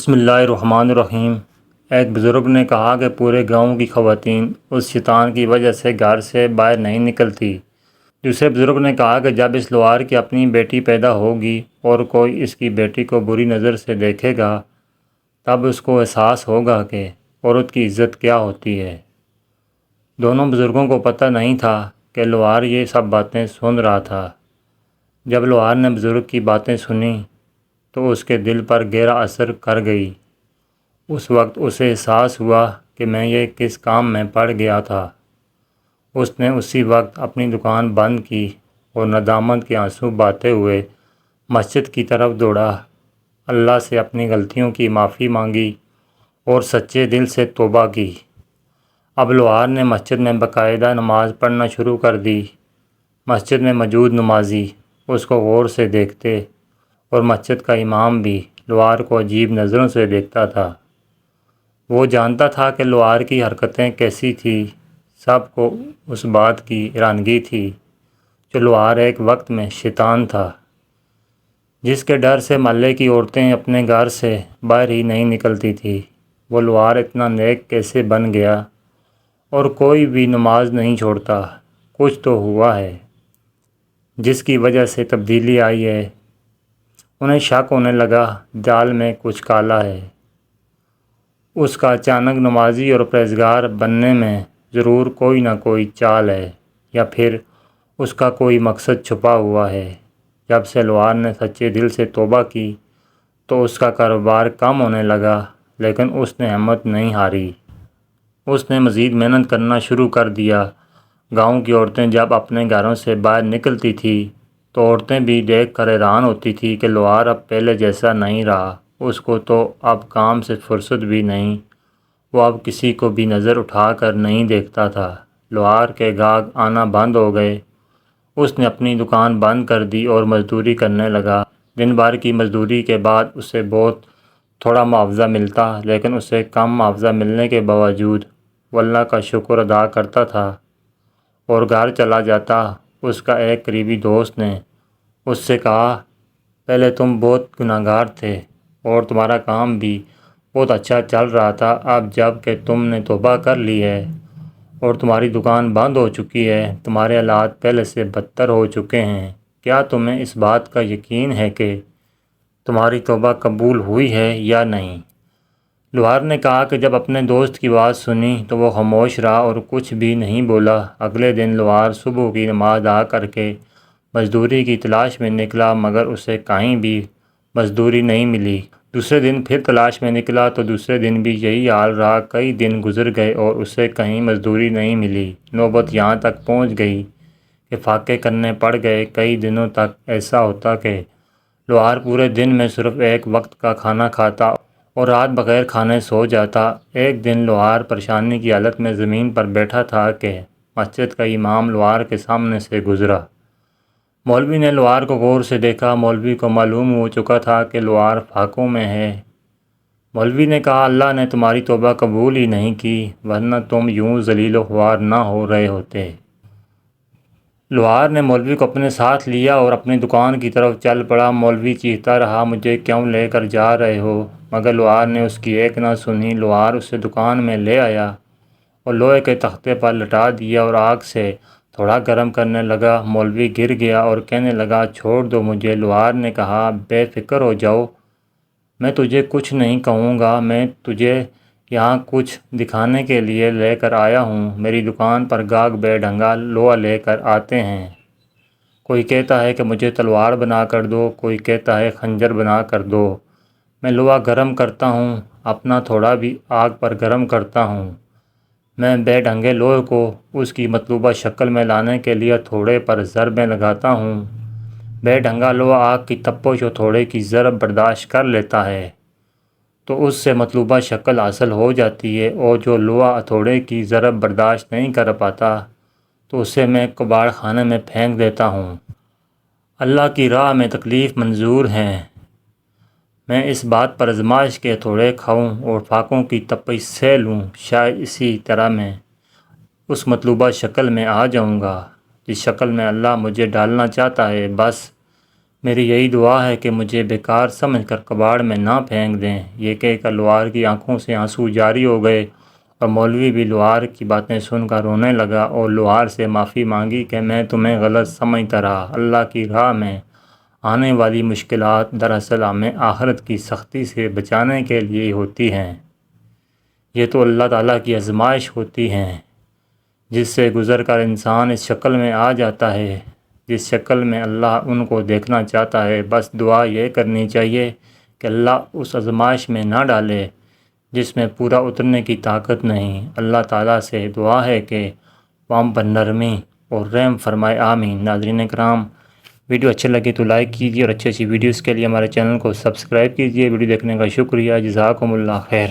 بسم اللہ الرحمن الرحیم۔ ایک بزرگ نے کہا کہ پورے گاؤں کی خواتین اس شیطان کی وجہ سے گھر سے باہر نہیں نکلتی۔ دوسرے بزرگ نے کہا کہ جب اس لوہار کی اپنی بیٹی پیدا ہوگی اور کوئی اس کی بیٹی کو بری نظر سے دیکھے گا تب اس کو احساس ہوگا کہ عورت کی عزت کیا ہوتی ہے۔ دونوں بزرگوں کو پتہ نہیں تھا کہ لوہار یہ سب باتیں سن رہا تھا۔ جب لوہار نے بزرگ کی باتیں سنی تو اس کے دل پر گہرا اثر کر گئی۔ اس وقت اسے احساس ہوا کہ میں یہ کس کام میں پڑ گیا تھا۔ اس نے اسی وقت اپنی دکان بند کی اور ندامت کے آنسو بہاتے ہوئے مسجد کی طرف دوڑا، اللہ سے اپنی غلطیوں کی معافی مانگی اور سچے دل سے توبہ کی۔ اب لوہار نے مسجد میں باقاعدہ نماز پڑھنا شروع کر دی۔ مسجد میں موجود نمازی اس کو غور سے دیکھتے اور مسجد کا امام بھی لوہار کو عجیب نظروں سے دیکھتا تھا۔ وہ جانتا تھا کہ لوہار کی حرکتیں کیسی تھیں۔ سب کو اس بات کی حیرانگی تھی کہ لوہار ایک وقت میں شیطان تھا، جس کے ڈر سے محلے کی عورتیں اپنے گھر سے باہر ہی نہیں نکلتی تھیں۔ وہ لوہار اتنا نیک کیسے بن گیا اور کوئی بھی نماز نہیں چھوڑتا؟ کچھ تو ہوا ہے جس کی وجہ سے تبدیلی آئی ہے۔ انہیں شک ہونے لگا دال میں کچھ کالا ہے۔ اس کا اچانک نمازی اور پرہیزگار بننے میں ضرور کوئی نہ کوئی چال ہے، یا پھر اس کا کوئی مقصد چھپا ہوا ہے۔ جب سے لوہار نے سچے دل سے توبہ کی تو اس کا کاروبار کم ہونے لگا، لیکن اس نے ہمت نہیں ہاری۔ اس نے مزید محنت کرنا شروع کر دیا۔ گاؤں کی عورتیں جب اپنے گھروں سے باہر نکلتی تھیں تو عورتیں بھی دیکھ کر حیران ہوتی تھیں کہ لوہار اب پہلے جیسا نہیں رہا۔ اس کو تو اب کام سے فرصت بھی نہیں، وہ اب کسی کو بھی نظر اٹھا کر نہیں دیکھتا تھا۔ لوہار کے گاہک آنا بند ہو گئے۔ اس نے اپنی دکان بند کر دی اور مزدوری کرنے لگا۔ دن بھر کی مزدوری کے بعد اسے بہت تھوڑا معاوضہ ملتا، لیکن اسے کم معاوضہ ملنے کے باوجود وہ اللہ کا شکر ادا کرتا تھا اور گھر چلا جاتا۔ اس کا ایک قریبی دوست نے اس سے کہا، پہلے تم بہت گنہگار تھے اور تمہارا کام بھی بہت اچھا چل رہا تھا، اب جب کہ تم نے توبہ کر لی ہے اور تمہاری دکان بند ہو چکی ہے، تمہارے حالات پہلے سے بدتر ہو چکے ہیں۔ کیا تمہیں اس بات کا یقین ہے کہ تمہاری توبہ قبول ہوئی ہے یا نہیں؟ لوہار نے کہا کہ جب اپنے دوست کی بات سنی تو وہ خاموش رہا اور کچھ بھی نہیں بولا۔ اگلے دن لوہار صبح کی نماز ادا کر کے مزدوری کی تلاش میں نکلا، مگر اسے کہیں بھی مزدوری نہیں ملی۔ دوسرے دن پھر تلاش میں نکلا تو دوسرے دن بھی یہی حال رہا۔ کئی دن گزر گئے اور اسے کہیں مزدوری نہیں ملی۔ نوبت یہاں تک پہنچ گئی کہ فاقے کرنے پڑ گئے۔ کئی دنوں تک ایسا ہوتا کہ لوہار پورے دن میں صرف ایک وقت کا کھانا کھاتا اور رات بغیر کھانے سو جاتا۔ ایک دن لوہار پریشانی کی حالت میں زمین پر بیٹھا تھا کہ مسجد کا امام لوہار کے سامنے سے گزرا۔ مولوی نے لوہار کو غور سے دیکھا۔ مولوی کو معلوم ہو چکا تھا کہ لوہار فاقوں میں ہے۔ مولوی نے کہا، اللہ نے تمہاری توبہ قبول ہی نہیں کی، ورنہ تم یوں ذلیل و خوار نہ ہو رہے ہوتے۔ لوہار نے مولوی کو اپنے ساتھ لیا اور اپنی دکان کی طرف چل پڑا۔ مولوی چیختا رہا، مجھے کیوں لے کر جا رہے ہو؟ مگر لوہار نے اس کی ایک نہ سنی۔ لوہار اسے دکان میں لے آیا اور لوہے کے تختے پر لٹا دیا اور آگ سے تھوڑا گرم کرنے لگا۔ مولوی گر گیا اور کہنے لگا، چھوڑ دو مجھے۔ لوہار نے کہا، بے فکر ہو جاؤ، میں تجھے کچھ نہیں کہوں گا، میں تجھے یہاں کچھ دکھانے کے لیے لے کر آیا ہوں۔ میری دکان پر گاہک بے ڈھنگا لوہا لے کر آتے ہیں، کوئی کہتا ہے کہ مجھے تلوار بنا کر دو، کوئی کہتا ہے خنجر بنا کر دو۔ میں لوہا گرم کرتا ہوں، اپنا تھوڑا بھی آگ پر گرم کرتا ہوں۔ میں بے ڈھنگے لوہے کو اس کی مطلوبہ شکل میں لانے کے لیے تھوڑے پر ضربیں لگاتا ہوں۔ بے ڈھنگا لوہا آگ کی تپش اور تھوڑے کی ضرب برداشت کر لیتا ہے تو اس سے مطلوبہ شکل حاصل ہو جاتی ہے، اور جو لوہا ہتھوڑے کی ضرب برداشت نہیں کر پاتا تو اسے میں کباڑ خانے میں پھینک دیتا ہوں۔ اللہ کی راہ میں تکلیف منظور ہے۔ میں اس بات پر آزمائش کے ہتھوڑے کھاؤں اور فاقوں کی تپش سہ لوں، شاید اسی طرح میں اس مطلوبہ شکل میں آ جاؤں گا جس شکل میں اللہ مجھے ڈالنا چاہتا ہے۔ بس میری یہی دعا ہے کہ مجھے بیکار سمجھ کر کباڑ میں نہ پھینک دیں۔ یہ کہہ کر لوہار کی آنکھوں سے آنسو جاری ہو گئے اور مولوی بھی لوہار کی باتیں سن کر رونے لگا اور لوہار سے معافی مانگی کہ میں تمہیں غلط سمجھتا رہا۔ اللہ کی راہ میں آنے والی مشکلات دراصل ہمیں آخرت کی سختی سے بچانے کے لیے ہوتی ہیں۔ یہ تو اللہ تعالیٰ کی آزمائش ہوتی ہیں جس سے گزر کر انسان اس شکل میں آ جاتا ہے جس شکل میں اللہ ان کو دیکھنا چاہتا ہے۔ بس دعا یہ کرنی چاہیے کہ اللہ اس آزمائش میں نہ ڈالے جس میں پورا اترنے کی طاقت نہیں۔ اللہ تعالیٰ سے دعا ہے کہ وہ ہم پر نرمی اور رحم فرمائے، آمین۔ ناظرین کرام، ویڈیو اچھے لگے تو لائک کیجیے اور اچھی ویڈیوز کے لیے ہمارے چینل کو سبسکرائب کیجیے۔ ویڈیو دیکھنے کا شکریہ، جزاکم اللہ خیر۔